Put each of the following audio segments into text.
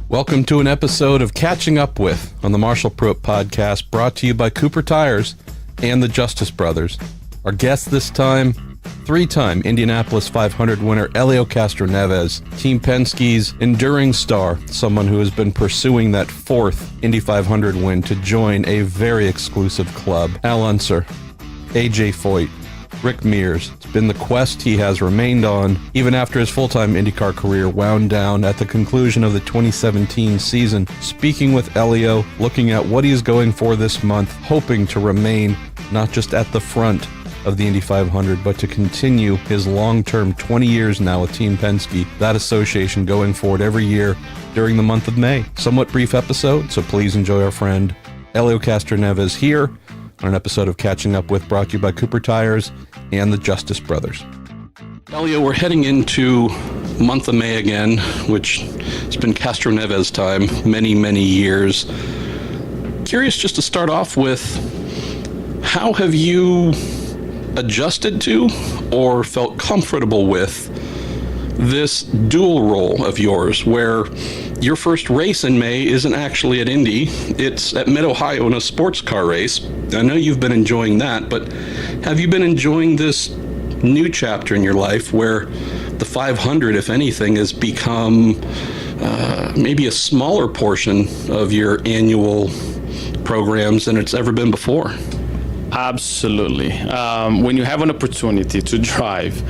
Welcome to an episode of Catching Up With on the Marshall Pruett Podcast, brought to you by Cooper Tires and the Justice Brothers. Our guest this time, three-time Indianapolis 500 winner Helio Castroneves, Team Penske's enduring star, someone who has been pursuing that fourth Indy 500 win to join a very exclusive club. Al Unser, AJ Foyt, Rick Mears. It's been the quest he has remained on, even after his full-time IndyCar career wound down at the conclusion of the 2017 season. Speaking with Helio, looking at what he is going for this month, hoping to remain not just at the front of the Indy 500, but to continue his long-term 20 years now with Team Penske, that association going forward every year during the month of May. Somewhat brief episode, so please enjoy our friend Helio Castroneves here on an episode of Catching Up With, brought to you by Cooper Tires and the Justice Brothers. Helio, we're heading into month of May again, which has been Castroneves time, many, many years. Curious just to start off with, how have you adjusted to or felt comfortable with this dual role of yours, where your first race in May isn't actually at Indy, it's at Mid-Ohio in a sports car race. I know you've been enjoying that, but have you been enjoying this new chapter in your life where the 500, if anything, has become maybe a smaller portion of your annual programs than it's ever been before? Absolutely. When you have an opportunity to drive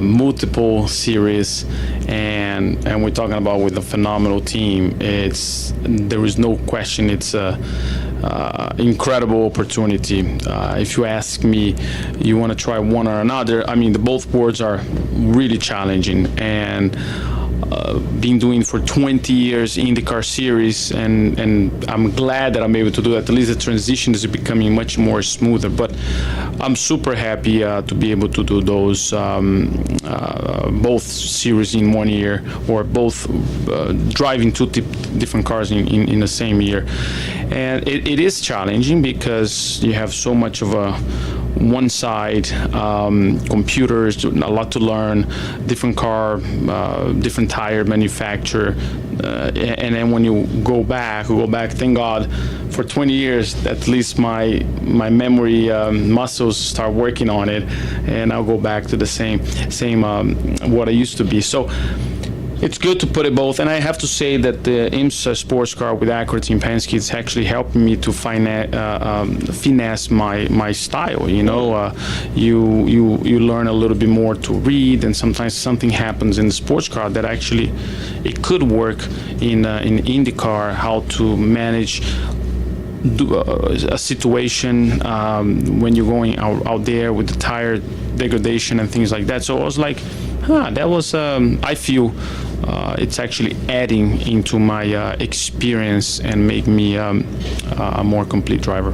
multiple series, and we're talking about with a phenomenal team, there is no question it's a incredible opportunity. If you ask me, you want to try one or another, I mean, both boards are really challenging, and been doing for 20 years IndyCar series, and I'm glad that I'm able to do that. At least the transition is becoming much more smoother, but I'm super happy to be able to do those both series in 1 year, or both driving two different cars in the same year. And it is challenging because you have so much of a one side, computers, a lot to learn, different car, different tire manufacturer, and then when you go back, thank God, for 20 years, at least my memory muscles start working on it, and I'll go back to the same what I used to be. So it's good to put it both, and I have to say that the IMSA sports car with Acura Team Penske is actually helping me to finesse my style. You know, you learn a little bit more to read, and sometimes something happens in the sports car that actually it could work in IndyCar. How to manage a situation when you're going out there with the tire degradation and things like that. So I was like, that was I feel it's actually adding into my experience and make me a more complete driver.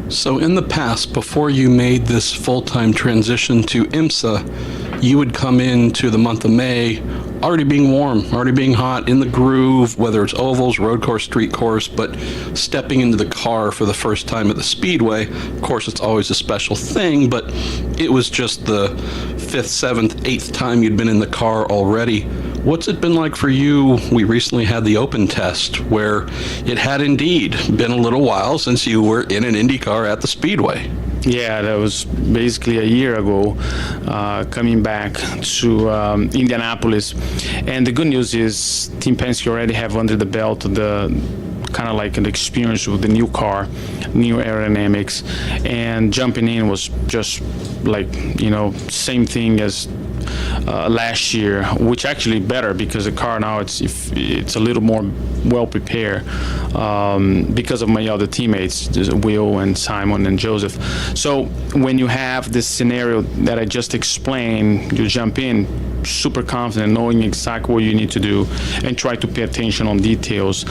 So in the past, before you made this full-time transition to IMSA, you would come into the month of May already being warm, already being hot, in the groove, whether it's ovals, road course, street course, but stepping into the car for the first time at the Speedway. Of course, it's always a special thing, but it was just the 5th, 7th, 8th time you'd been in the car already. What's it been like for you? We recently had the open test, where it had indeed been a little while since you were in an Indy car at the Speedway. Yeah, that was basically a year ago, coming back to Indianapolis. And the good news is Team Penske already have under the belt the kind of like an experience with the new car, new aerodynamics, and jumping in was just like, same thing as last year, which actually better because the car now it's a little more well prepared because of my other teammates, Will and Simon and Joseph. So when you have this scenario that I just explained, you jump in super confident, knowing exactly what you need to do, and try to pay attention on details.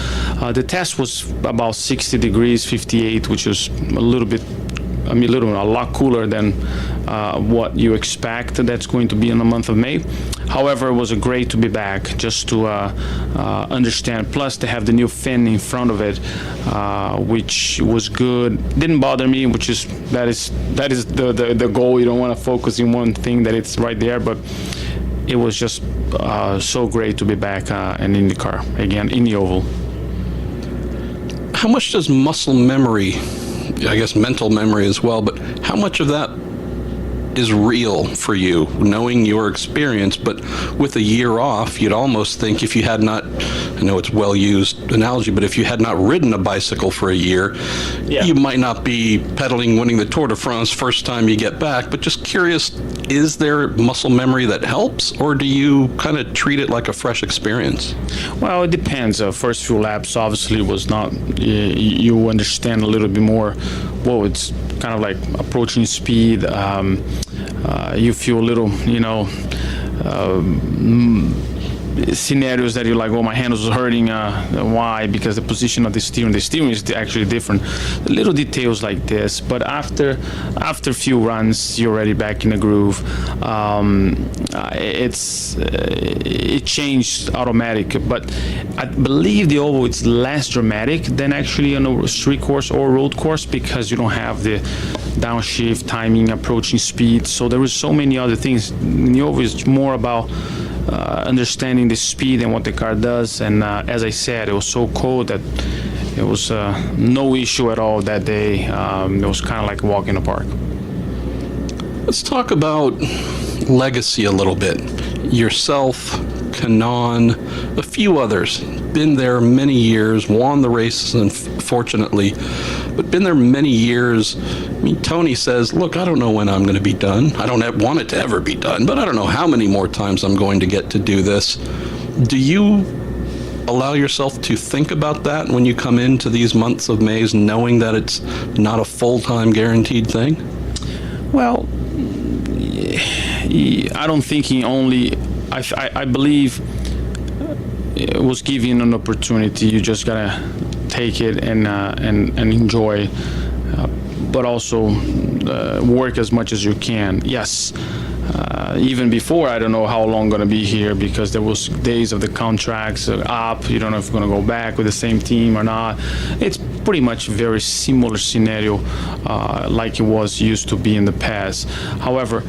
The test was about 60 degrees, 58, which was a lot cooler than what you expect that's going to be in the month of May. However, it was great to be back, just to understand. Plus, to have the new fin in front of it, which was good. Didn't bother me, that is the goal. You don't want to focus in one thing that it's right there, but it was just so great to be back in IndyCar again in the oval. How much does muscle memory, I guess mental memory as well, but how much of that is real for you, knowing your experience? But with a year off, you'd almost think if you had not, I know it's well-used analogy, but if you had not ridden a bicycle for a year, you might not be pedaling, winning the Tour de France first time you get back. But just curious, is there muscle memory that helps, or do you kind of treat it like a fresh experience? Well, it depends. First few laps obviously was not, you understand a little bit more. Whoa, it's kind of like approaching speed. You feel a little, scenarios that you're like, oh, my hand was hurting. Why? Because the position of the steering is actually different. Little details like this, but after a few runs, you're already back in the groove. It changed automatic, but I believe the oval is less dramatic than actually on a street course or road course, because you don't have the downshift, timing, approaching speed. So there is so many other things. In the oval is more about understanding the speed and what the car does. And as I said, it was so cold that it was no issue at all that day. It was kind of like a walk in the park. Let's talk about legacy a little bit. Yourself, Kanan, a few others, been there many years, won the races, unfortunately, but been there many years. I mean, Tony says, look, I don't know when I'm going to be done. I don't want it to ever be done, but I don't know how many more times I'm going to get to do this. Do you allow yourself to think about that when you come into these months of maze, knowing that it's not a full-time guaranteed thing? Well, I don't think I believe it was given an opportunity. You just gotta take it and enjoy, but also work as much as you can. Yes, even before, I don't know how long I'm gonna be here, because there was days of the contracts up. You don't know if you're gonna go back with the same team or not. It's pretty much a very similar scenario like it was used to be in the past. However,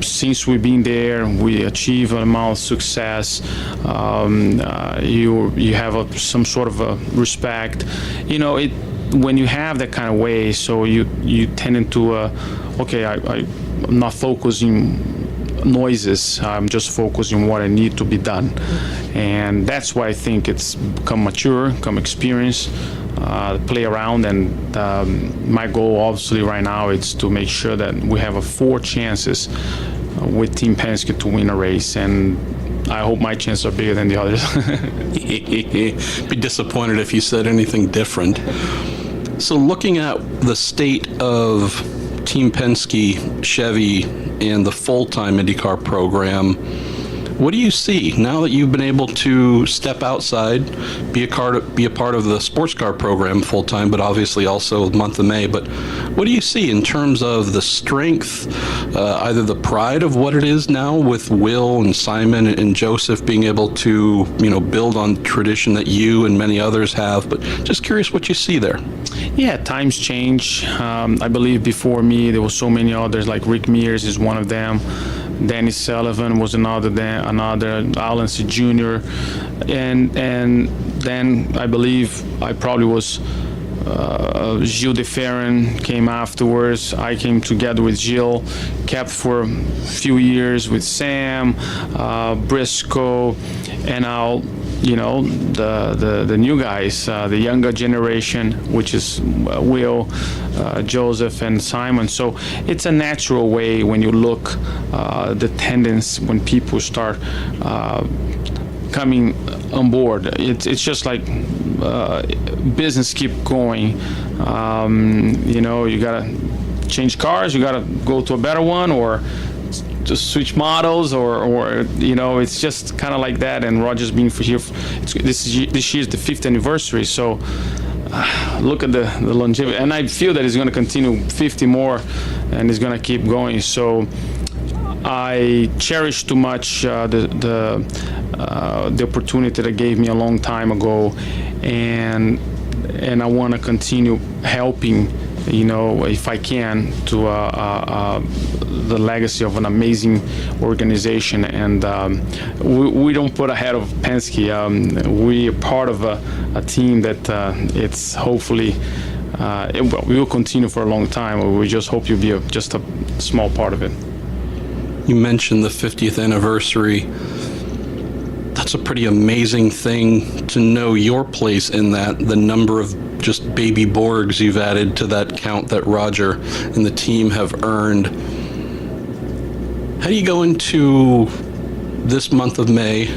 since we've been there, we achieve an amount of success. You have some sort of a respect. When you have that kind of way, so you tend into I'm not focusing noises. I'm just focusing on what I need to be done, and that's why I think it's become mature, become experience. Play around, and my goal obviously right now is to make sure that we have 4 chances with Team Penske to win a race, and I hope my chances are bigger than the others. Be disappointed if you said anything different. So looking at the state of Team Penske, Chevy, and the full-time IndyCar program, what do you see now that you've been able to step outside, be a part of the sports car program full time, but obviously also the month of May? But what do you see in terms of the strength, either the pride of what it is now with Will and Simon and Joseph being able to, build on tradition that you and many others have? But just curious what you see there. Yeah, times change. I believe before me there were so many others, like Rick Mears is one of them. Danny Sullivan was another, Alan C. Jr. And then I believe I probably was Gilles de Ferran came afterwards. I came together with Gilles, kept for a few years with Sam, Briscoe, and now the new guys, the younger generation, which is Will, Joseph, and Simon. So it's a natural way when you look the tendency when people start coming on board. It's just like business keep going. You gotta change cars, you gotta go to a better one, or just switch models, or it's just kind of like that. And Roger's been for here. This year's the 5th anniversary, so look at the longevity, and I feel that it's going to continue 50 more, and it's going to keep going. So I cherish too much the opportunity that gave me a long time ago, and I want to continue helping if I can, to the legacy of an amazing organization. And we don't put ahead of Penske. We are part of a team that it's hopefully we will continue for a long time. We just hope you'll be just a small part of it. You mentioned the 50th anniversary. That's a pretty amazing thing to know your place in that, the number of just baby Borgs you've added to that count that Roger and the team have earned. How do you go into this month of May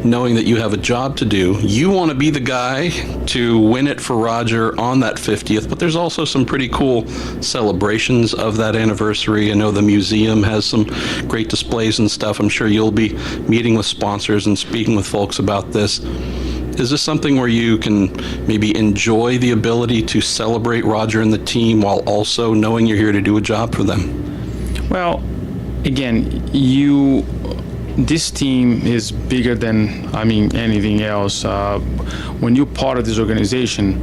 knowing that you have a job to do? You want to be the guy to win it for Roger on that 50th, but there's also some pretty cool celebrations of that anniversary. I know the museum has some great displays and stuff. I'm sure you'll be meeting with sponsors and speaking with folks about this. Is this something where you can maybe enjoy the ability to celebrate Roger and the team while also knowing you're here to do a job for them? Well, again, this team is bigger than, anything else. When you're part of this organization,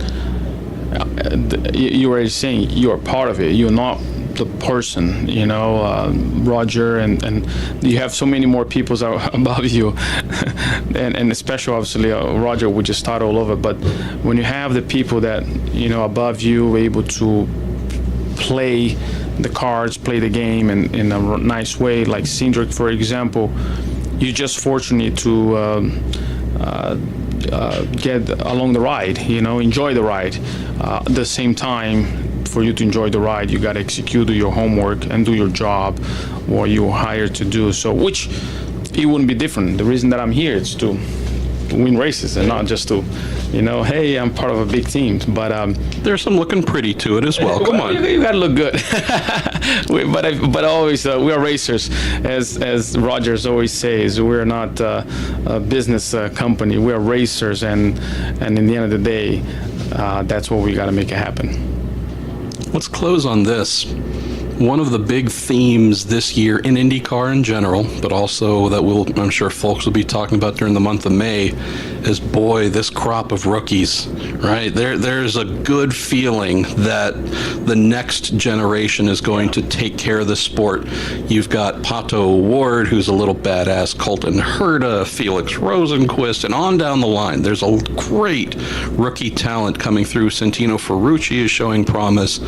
you are saying you're part of it. You're not the person, Roger, and you have so many more people above you, and especially obviously Roger would just start all over. But when you have the people that above you, able to play the cards, play the game in a nice way, like Cindric, for example, you're just fortunate to get along the ride, enjoy the ride. At the same time, for you to enjoy the ride, you got to execute, do your homework, and do your job, what you were hired to do. So, which it wouldn't be different. The reason that I'm here is to win races and not just to, hey, I'm part of a big team. But there's some looking pretty to it as well. Come on, you got to look good. but always we are racers, as Rogers always says. We're not a business company. We are racers, and in the end of the day, that's what we got to make it happen. Let's close on this. One of the big themes this year in IndyCar in general, but also that I'm sure folks will be talking about during the month of May, is this crop of rookies, right? There's a good feeling that the next generation is going to take care of the sport. You've got Pato O'Ward, who's a little badass, Colton Herta, Felix Rosenqvist, and on down the line. There's a great rookie talent coming through. Santino Ferrucci is showing promise.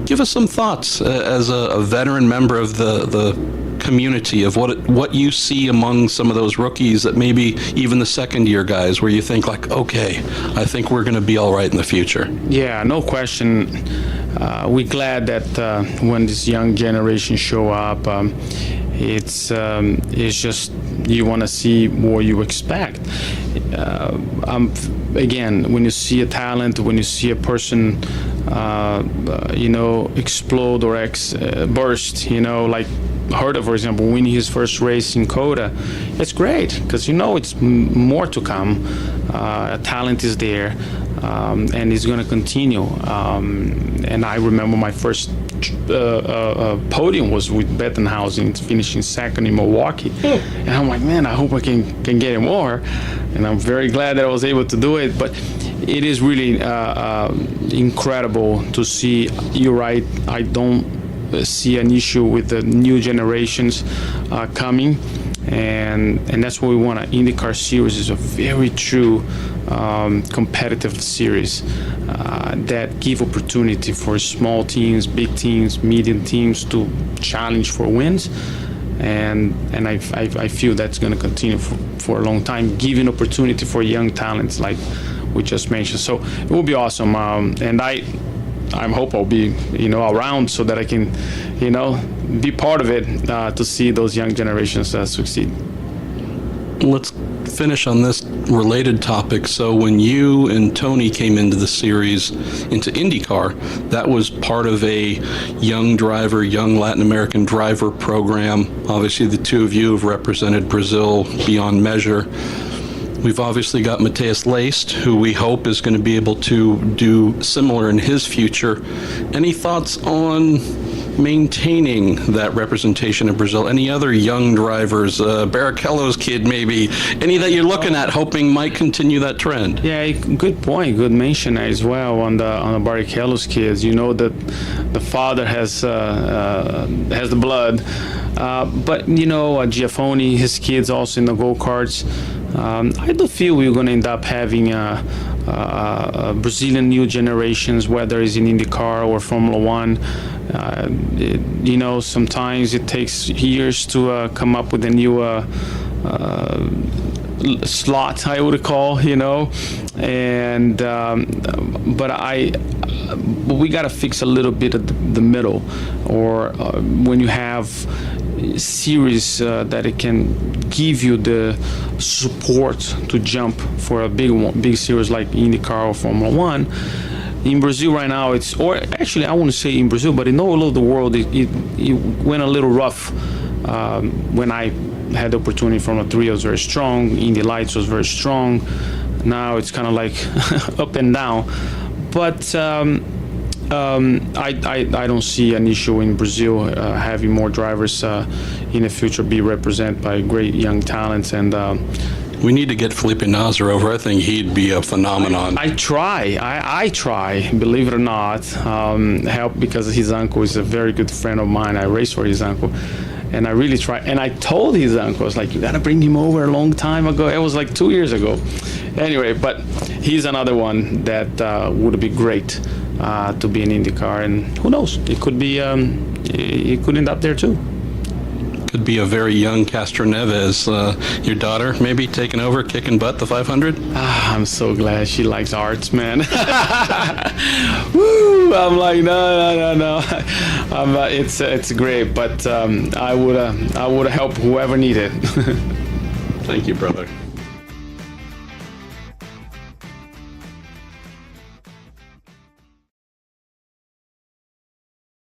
Give us some thoughts as a veteran member of the community of what you see among some of those rookies, that maybe even the second year guys, where you think like, okay, I think we're going to be all right in the future. Yeah, no question. We're glad that when this young generation show up, it's just you want to see what you expect. Again, when you see a talent, when you see a person explode or burst, like Herta, for example, winning his first race in COTA, it's great because it's more to come. Talent is there, and it's going to continue. And I remember my first podium was with Bettenhausen, finishing second in Milwaukee, and I'm like, man, I hope I can get more. And I'm very glad that I was able to do it. But it is really incredible to see. You're right. I don't see an issue with the new generations coming, and that's what we want. An IndyCar series is a very true competitive series that give opportunity for small teams, big teams, medium teams to challenge for wins. And I feel that's going to continue for a long time, giving opportunity for young talents like we just mentioned. So it will be awesome. And I hope I'll be, around so that I can, be part of it to see those young generations succeed. Let's finish on this related topic. So when you and Tony came into the series, into IndyCar, that was part of a young Latin American driver program. Obviously, the two of you have represented Brazil beyond measure. We've obviously got Matheus Leist, who we hope is going to be able to do similar in his future. Any thoughts on maintaining that representation in Brazil? Any other young drivers, Barrichello's kid maybe, any that you're looking at hoping might continue that trend? Yeah, good point. Good mention as well on the Barrichello's kids. You know that the father has the blood, but you know Giafone, his kids also in the go-karts. I do feel we're going to end up having Brazilian new generations, whether it's in IndyCar or Formula One. You know, sometimes it takes years to come up with a new slot, I would call, you know, and but we got to fix a little bit of the middle, or when you have series that it can give you the support to jump for a big series like IndyCar or Formula One. In Brazil right now, or actually I want to say in Brazil, but in all over the world, it went a little rough when I had the opportunity. Formula 3 was very strong, Indy Lights was very strong. Now it's kind of like up and down. But I don't see an issue in Brazil having more drivers in the future be represented by great young talents. And we need to get Felipe Nasr over. I think he'd be a phenomenon. I try, believe it or not, help, because his uncle is a very good friend of mine. I race for his uncle. And I really try. And I told his uncle, I was like, you got to bring him over a long time ago. It was like 2 years ago. Anyway, but he's another one that would be great to be in IndyCar. And who knows? It could be, he could end up there too. Could be a very young Castroneves, your daughter, maybe taking over, kicking butt the 500. I'm so glad she likes arts, man. Woo! I'm like, no. It's great, but I would help whoever needed. Thank you, brother.